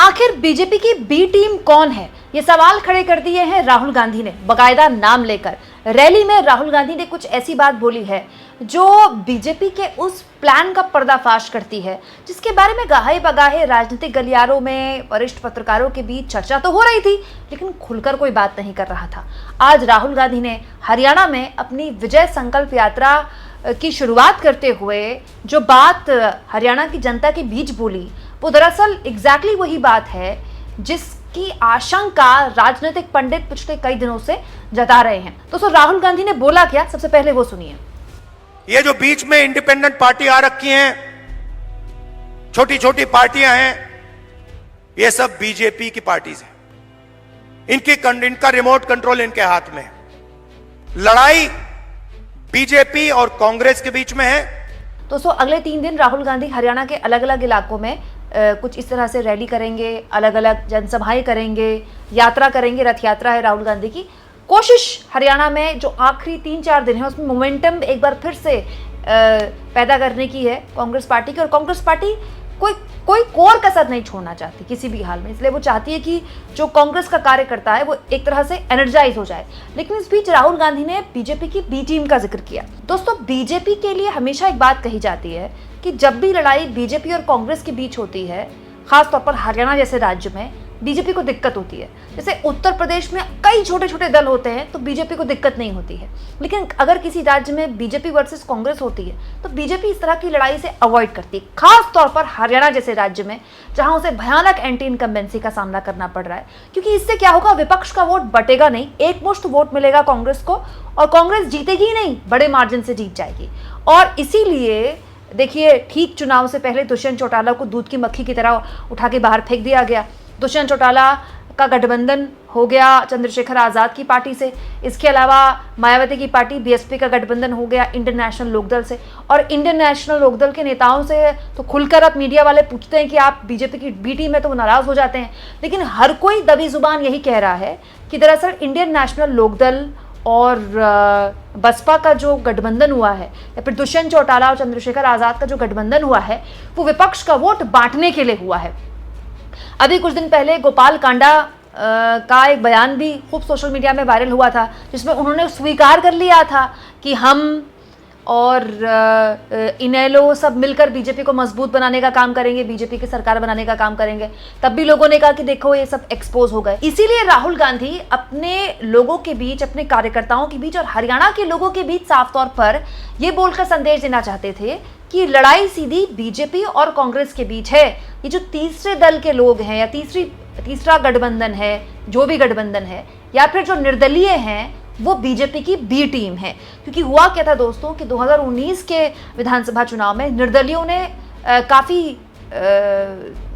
आखिर बीजेपी की B team कौन है, ये सवाल खड़े कर दिए हैं राहुल गांधी ने बाकायदा नाम लेकर। रैली में राहुल गांधी ने कुछ ऐसी बात बोली है जो बीजेपी के उस प्लान का पर्दाफाश करती है जिसके बारे में गाहे बगाहे राजनीतिक गलियारों में वरिष्ठ पत्रकारों के बीच चर्चा तो हो रही थी, लेकिन खुलकर कोई बात नहीं कर रहा था। आज राहुल गांधी ने हरियाणा में अपनी विजय संकल्प यात्रा की शुरुआत करते हुए जो बात हरियाणा की जनता के बीच बोली, वो दरअसल एग्जैक्टली वही बात है जिसकी आशंका राजनीतिक पंडित पिछले कई दिनों से जता रहे हैं। दोस्तों, राहुल गांधी ने बोला क्या, सबसे पहले वो सुनिए। ये जो बीच में इंडिपेंडेंट पार्टी आ रखी हैं, छोटी छोटी पार्टियां हैं, ये सब बीजेपी की पार्टीज हैं। इनका रिमोट कंट्रोल इनके हाथ में है। लड़ाई बीजेपी और कांग्रेस के बीच में है। दोस्तों, अगले 3 दिन राहुल गांधी हरियाणा के अलग अलग इलाकों में कुछ इस तरह से रैली करेंगे, अलग अलग जनसभाएं करेंगे, यात्रा करेंगे। रथ यात्रा है राहुल गांधी की। कोशिश हरियाणा में जो आखिरी 3-4 दिन है उसमें मोमेंटम एक बार फिर से पैदा करने की है कांग्रेस पार्टी की। और कांग्रेस पार्टी कोई कोर कसर नहीं छोड़ना चाहती किसी भी हाल में, इसलिए वो चाहती है कि जो कांग्रेस का कार्यकर्ता है वो एक तरह से एनर्जाइज हो जाए। लेकिन इस बीच राहुल गांधी ने बीजेपी की बी टीम का जिक्र किया। दोस्तों, बीजेपी के लिए हमेशा एक बात कही जाती है कि जब भी लड़ाई बीजेपी और कांग्रेस के बीच होती है, खासतौर पर हरियाणा जैसे राज्य में बीजेपी को दिक्कत होती है। जैसे उत्तर प्रदेश में कई छोटे छोटे दल होते हैं तो बीजेपी को दिक्कत नहीं होती है, लेकिन अगर किसी राज्य में बीजेपी वर्सेस कांग्रेस होती है तो बीजेपी इस तरह की लड़ाई से अवॉइड करती है। खास तौर पर हरियाणा जैसे राज्य में जहां उसे भयानक एंटी इनकम्बेंसी का सामना करना पड़ रहा है, क्योंकि इससे क्या होगा, विपक्ष का वोट बटेगा नहीं, एकमुश्त वोट मिलेगा कांग्रेस को और कांग्रेस जीतेगी ही नहीं, बड़े मार्जिन से जीत जाएगी। और इसीलिए देखिए, ठीक चुनाव से पहले दुष्यंत चौटाला को दूध की मक्खी की तरह उठा के बाहर फेंक दिया गया। दुष्यंत चौटाला का गठबंधन हो गया चंद्रशेखर आजाद की पार्टी से। इसके अलावा मायावती की पार्टी बीएसपी का गठबंधन हो गया इंडियन नेशनल लोकदल से। और इंडियन नेशनल लोकदल के नेताओं से तो खुलकर अब मीडिया वाले पूछते हैं कि आप बीजेपी की बी टीम में, तो वो नाराज हो जाते हैं। लेकिन हर कोई दबी जुबान यही कह रहा है कि दरअसल इंडियन नेशनल लोकदल और बसपा का जो गठबंधन हुआ है, या फिर दुष्यंत चौटाला और चंद्रशेखर आजाद का जो गठबंधन हुआ है, वो विपक्ष का वोट बांटने के लिए हुआ है। अभी कुछ दिन पहले गोपाल कांडा का एक बयान भी खूब सोशल मीडिया में वायरल हुआ था, जिसमें उन्होंने स्वीकार कर लिया था कि हम और इनेलो सब मिलकर बीजेपी को मजबूत बनाने का काम करेंगे, बीजेपी की सरकार बनाने का काम करेंगे। तब भी लोगों ने कहा कि देखो ये सब एक्सपोज हो गए। इसीलिए राहुल गांधी अपने लोगों के बीच, अपने कार्यकर्ताओं के बीच और हरियाणा के लोगों के बीच साफ तौर पर ये बोलकर संदेश देना चाहते थे कि लड़ाई सीधी बीजेपी और कांग्रेस के बीच है। ये जो तीसरे दल के लोग हैं या तीसरा गठबंधन है, जो भी गठबंधन है, या फिर जो निर्दलीय हैं, वो बीजेपी की बी टीम है। क्योंकि हुआ क्या था दोस्तों कि 2019 के विधानसभा चुनाव में निर्दलियों ने काफ़ी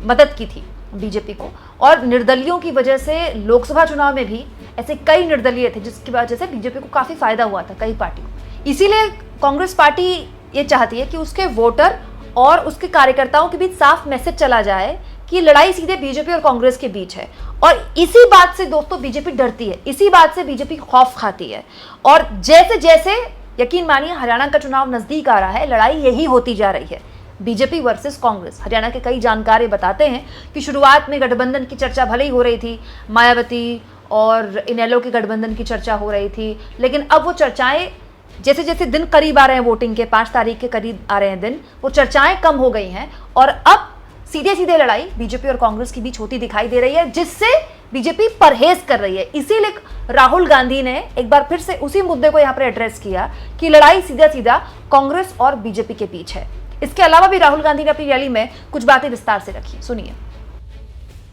मदद की थी बीजेपी को, और निर्दलियों की वजह से लोकसभा चुनाव में भी ऐसे कई निर्दलीय थे जिसकी वजह से बीजेपी को काफ़ी फायदा हुआ था कई पार्टियों को। इसीलिए कांग्रेस पार्टी ये चाहती है कि उसके वोटर और उसके कार्यकर्ताओं के बीच साफ मैसेज चला जाए कि लड़ाई सीधे बीजेपी और कांग्रेस के बीच है। और इसी बात से दोस्तों बीजेपी डरती है, इसी बात से बीजेपी खौफ खाती है। और जैसे जैसे यकीन मानिए हरियाणा का चुनाव नजदीक आ रहा है, लड़ाई यही होती जा रही है, बीजेपी वर्सेस कांग्रेस। हरियाणा के कई जानकार बताते हैं कि शुरुआत में गठबंधन की चर्चा भले ही हो रही थी, मायावती और इनेलो के गठबंधन की चर्चा हो रही थी, लेकिन अब वो चर्चाएं जैसे जैसे दिन करीब आ रहे हैं, वोटिंग के 5 तारीख के करीब आ रहे हैं दिन, वो चर्चाएं कम हो गई हैं और अब सीधे सीधे लड़ाई बीजेपी और कांग्रेस के बीच होती दिखाई दे रही है, जिससे बीजेपी परहेज कर रही है। इसीलिए राहुल गांधी ने एक बार फिर से उसी मुद्दे को यहां पर एड्रेस किया कि लड़ाई सीधा सीधा कांग्रेस और बीजेपी के बीच है। इसके अलावा भी राहुल गांधी ने अपनी रैली में कुछ बातें विस्तार से रखी, सुनिए।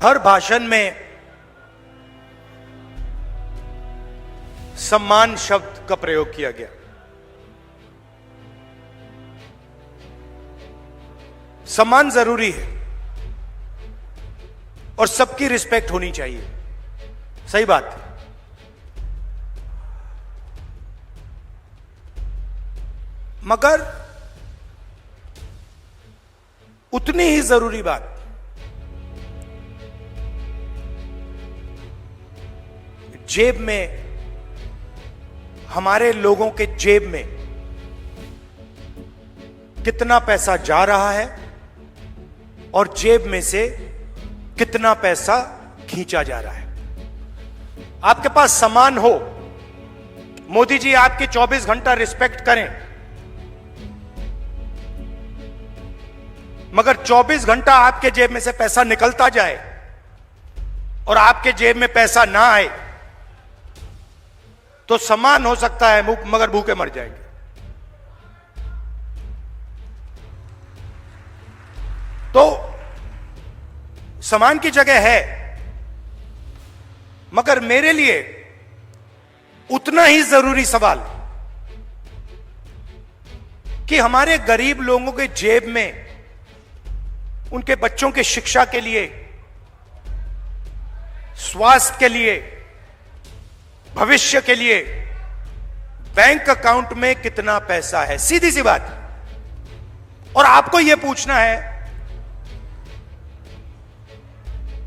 हर भाषण में सम्मान शब्द का प्रयोग किया गया। सम्मान जरूरी है और सबकी रिस्पेक्ट होनी चाहिए, सही बात है। मगर उतनी ही जरूरी बात जेब में, हमारे लोगों के जेब में कितना पैसा जा रहा है और जेब में से कितना पैसा खींचा जा रहा है। आपके पास सामान हो, मोदी जी आपकी 24 घंटा रिस्पेक्ट करें, मगर 24 घंटा आपके जेब में से पैसा निकलता जाए और आपके जेब में पैसा ना आए तो सामान हो सकता है मगर भूखे मर जाएंगे। तो सामान की जगह है, मगर मेरे लिए उतना ही जरूरी सवाल कि हमारे गरीब लोगों के जेब में उनके बच्चों की शिक्षा के लिए, स्वास्थ्य के लिए, भविष्य के लिए बैंक अकाउंट में कितना पैसा है। सीधी सी बात। और आपको यह पूछना है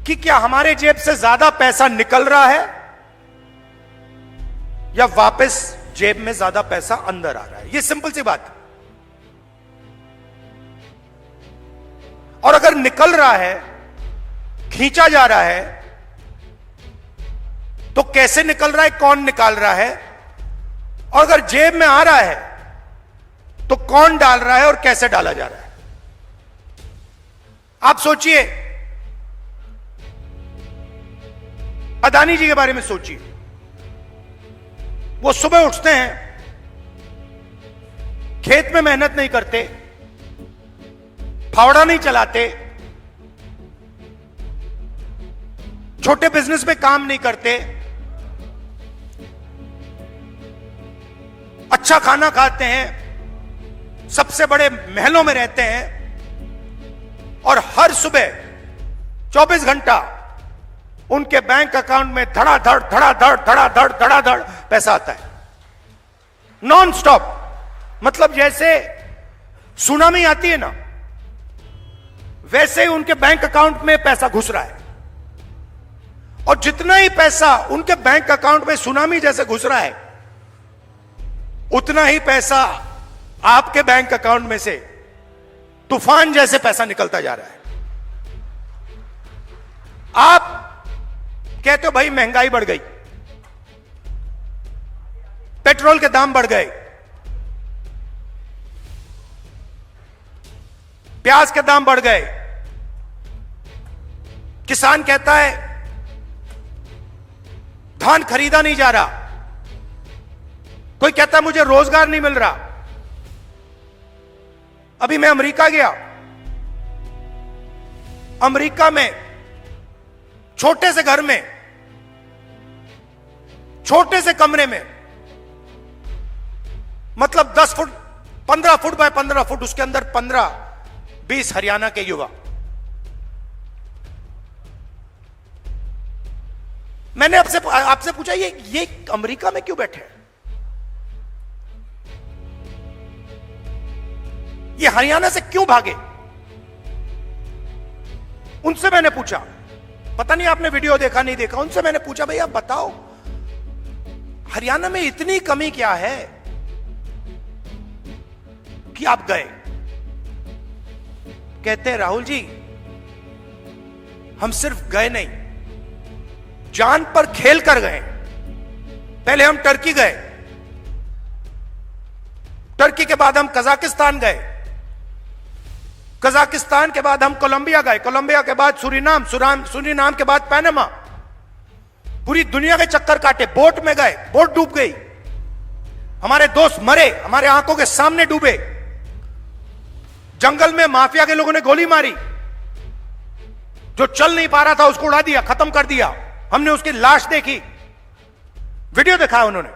कि क्या हमारे जेब से ज्यादा पैसा निकल रहा है या वापस जेब में ज्यादा पैसा अंदर आ रहा है। यह सिंपल सी बात है। और अगर निकल रहा है, खींचा जा रहा है, तो कैसे निकल रहा है, कौन निकाल रहा है, और अगर जेब में आ रहा है तो कौन डाल रहा है और कैसे डाला जा रहा है। आप सोचिए, अदानी जी के बारे में सोचिए। वो सुबह उठते हैं, खेत में मेहनत नहीं करते, फावड़ा नहीं चलाते, छोटे बिजनेस में काम नहीं करते, अच्छा खाना खाते हैं, सबसे बड़े महलों में रहते हैं और हर सुबह 24 घंटा उनके बैंक अकाउंट में धड़ाधड़ धड़ाधड़ धड़ाधड़ धड़ाधड़ पैसा आता है, नॉन स्टॉप। मतलब जैसे सुनामी आती है ना, वैसे ही उनके बैंक अकाउंट में पैसा घुस रहा है। और जितना ही पैसा उनके बैंक अकाउंट में सुनामी जैसे घुस रहा है, उतना ही पैसा आपके बैंक अकाउंट में से तूफान जैसे पैसा निकलता जा रहा है। आप कहते हो भाई महंगाई बढ़ गई, पेट्रोल के दाम बढ़ गए, प्याज के दाम बढ़ गए। किसान कहता है धान खरीदा नहीं जा रहा, कोई कहता है मुझे रोजगार नहीं मिल रहा। अभी मैं अमेरिका गया, अमेरिका में छोटे से घर में, छोटे से कमरे में, मतलब 10 फुट 15 फुट बाय 15 फुट, उसके अंदर 15-20 हरियाणा के युवा। मैंने आपसे पूछा ये अमेरिका में क्यों बैठे हैं, ये हरियाणा से क्यों भागे। उनसे मैंने पूछा, पता नहीं आपने वीडियो देखा नहीं देखा, उनसे मैंने पूछा भाई आप बताओ हरियाणा में इतनी कमी क्या है कि आप गए। कहते हैं राहुल जी हम सिर्फ गए नहीं, जान पर खेल कर गए। पहले हम टर्की गए, टर्की के बाद हम कजाकिस्तान गए, कजाकिस्तान के बाद हम कोलंबिया गए, कोलंबिया के बाद सूरीनाम, सूरीनाम के बाद पनामा। पूरी दुनिया के चक्कर काटे, बोट में गए, बोट डूब गई, हमारे दोस्त मरे, हमारे आंखों के सामने डूबे। जंगल में माफिया के लोगों ने गोली मारी, जो चल नहीं पा रहा था उसको उड़ा दिया, खत्म कर दिया। हमने उसकी लाश देखी, वीडियो दिखाया उन्होंने।